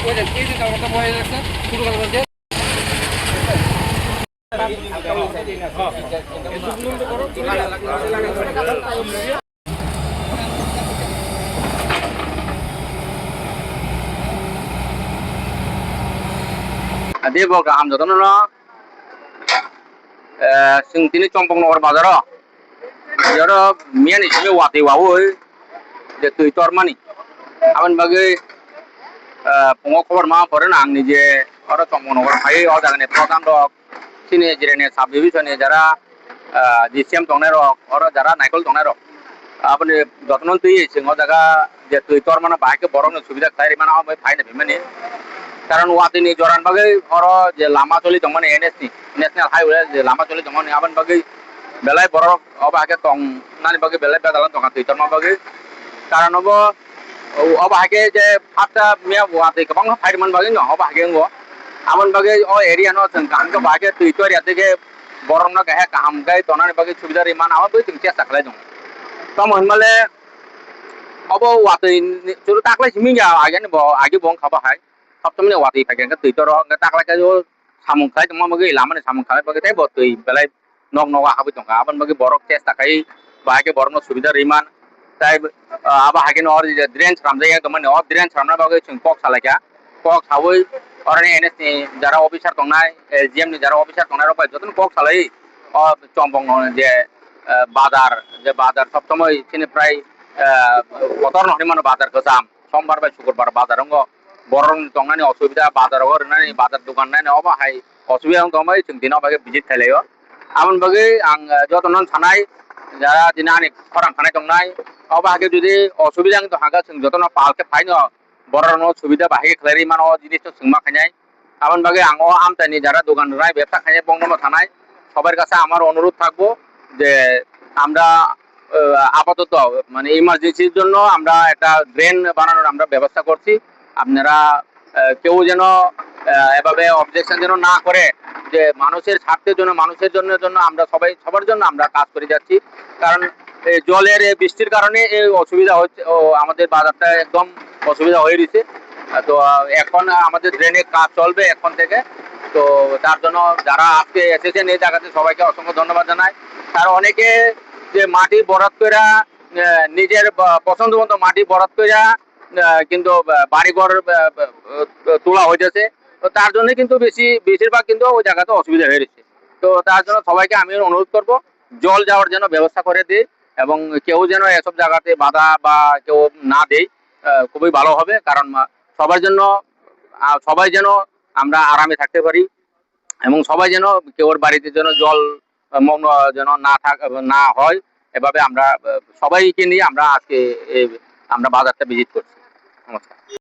ওই যে এই যে কালটা বয়ে যাচ্ছে শুরু করে দিয়ে dia bawa ke Hamzah tuh no, sing tini compong nomor bazar oh, jadi mian ini wati wawu, jadi tuh itu armani, aman bagi pengok kabar mah pernah ang nih je, orang compong nomor kaya, orang jangan program dok, sini jadi nih sabi bisa nih jara DCM tongner rok, orang jara naikol tongner rok, apa nih dokter tuh ini, sing orang jaga jadi tuh itu armana baik ke borong sudah kaya mana apa fine nih mana কারণ ওয়াতিনি জরান বাগে হর যে লামা চলি দমনে এনএসনি national highway যে লামা চলি দমনে আবান বাগে বেলায় বড় অবা আগে তং নানি বাগে বেলায় বেদালান তং তুইতর মা বাগে কারণ হবো অবা আগে যে ফাটা মিয়া ওয়াতি গোবাং ফাইরমান বাগে ন অবা আগে গো আবান বাগে ও এরিয়া ন जों কামকে বাগে তুইতর ইয়াতে বরং না গাহে কাম গায় তনানি বাগে সুবিধা রিমান আবা বই जों চেষ্টা খালাই দं তো মহমালে অবো ওয়াতি চুরু তাকলাই সিমিয়া আগে নি আগে বং খাবা হাই সপ্তমে ওয়াতি থাকে তুই তো তাকলা কাজ সামুং খাই তোমার মগে লামানে সামুং খাই বাগে তাই তুই বেলায় নক নক হাবি দं আবান বাগে বরক চেষ্টা খাই বাগে বরং সুবিধা রিমান তাই আবা হাগে নর ড্রেন সামজাই একদম মানে অফ ড্রেন সামনা বাগে जों কক সালাইকা কক সাবই অরনে এনএস ni যারা অফিসার দंनाय জিএম ni যারা অফিসার দंनाय রবাই যতন কক সালাই অ চম্পং যে বাজার সবসময় চিনি প্রায় কতর নহনি মানে বাজার গোজাম সোমবার বা শুক্রবার বাজার অঙ্গ বরং দंनायनि অসুবিধা বাজার হরনানি বাজার দোকান নাই অবা হাই অসুবিধা দंबाय जों दिनाव बागे ভিজিট খাইলাयो আমন बागे आं যতনন थानाय যারা দিনাनि খরাং थानाय दंनाय অবা হাগে যদি অসুবিধা তো হাগা जों যতন পালকে ফাইनो বরং সুবিধা বাহিকে খাইরি মানে জিনিস তো जों মাখাইনাय আমন बागे आं আমতানি যারা দোকান রায় ব্যবসা খাইনাय বংনম থানায় সবার কাছে আমার অনুরোধ থাকবো যে আমরা আপাতত মানে ইমার্জেন্সির জন্য আমরা একটা ড্রেন বানানোর আমরা ব্যবস্থা করছি আপনারা কেউ যেন এভাবে অবজেকশন যেন না করে যে মানুষের স্বার্থের জন্য মানুষের জন্য আমরা সবার জন্য আমরা কাজ করে যাচ্ছি কারণ জলের বৃষ্টির কারণে এই অসুবিধা হচ্ছে ও আমাদের বাজারটা একদম অসুবিধা হয়ে রয়েছে তো এখন আমাদের ড্রেনের কাজ চলবে এখন থেকে তো তার জন্য যারা আজকে এসেছেন এই জায়গাতে সবাইকে অসংখ্য ধন্যবাদ জানাই তার অনেকে যে মাটি বরাদ করে নিজের পছন্দ মতো মাটি বরাদ করে কিন্তু বাড়িঘর তোলা হয়েছে তো তার জন্য কিন্তু বেশিরভাগ কিন্তু ওই জায়গাতে অসুবিধা হয়ে রয়েছে তো তার জন্য সবাইকে আমি অনুরোধ করব জল যাওয়ার জন্য ব্যবস্থা করে দিই এবং কেউ যেন এসব জায়গাতে বাধা বা কেউ না দেয় খুবই ভালো হবে কারণ সবার জন্য সবাই যেন আমরা আরামে থাকতে পারি এবং সবাই যেন কেউর বাড়িতে যেন জল যেন না হয় এভাবে আমরা সবাইকে নিয়ে আমরা আজকে আমরা বাজারটা ভিজিট করছি নমস্কার।